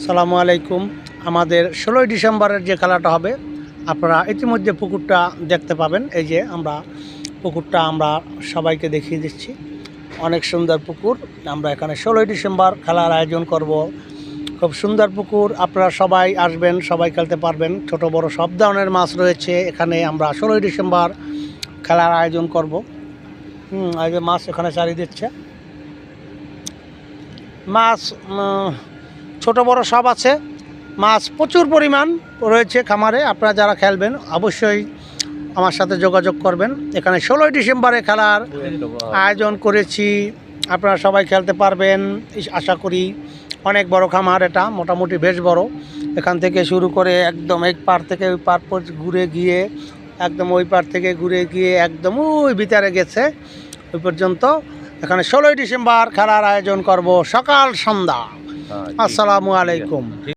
আসসালামু আলাইকুম। আমাদের 16ই ডিসেম্বরের যে খেলাটা হবে, আপনারা ইতিমধ্যে পুকুরটা দেখতে পাবেন। এই যে পুকুরটা আমরা সবাইকে দেখিয়ে দিচ্ছি। অনেক সুন্দর পুকুর। আমরা এখানে 16ই ডিসেম্বর খেলার আয়োজন করব। খুব সুন্দর পুকুর, আপনারা সবাই আসবেন, সবাই খেলতে পারবেন। ছোট বড় সব ধরনের মাছ রয়েছে এখানে। আমরা 16ই ডিসেম্বর খেলার আয়োজন করব। এই যে মাছ এখানে চারি দিচ্ছে। মাছ ছোট বড় সব আছে। মাছ প্রচুর পরিমাণ রয়েছে খামারে। আপনারা যারা খেলবেন অবশ্যই আমার সাথে যোগাযোগ করবেন। এখানে 16ই ডিসেম্বরে খেলার আয়োজন করেছি, আপনারা সবাই খেলতে পারবেন আশা করি। অনেক বড় খামার, এটা মোটামুটি বেশ বড়। এখান থেকে শুরু করে একদম এক পার থেকে ওই পার ঘুরে গিয়ে একদম ওই পার থেকে ঘুরে গিয়ে একদম ওই ভিতরে গেছে ওই পর্যন্ত। এখানে 16ই ডিসেম্বর খেলার আয়োজন করব সকাল সন্ধ্যা। আসসালামু আলাইকুম।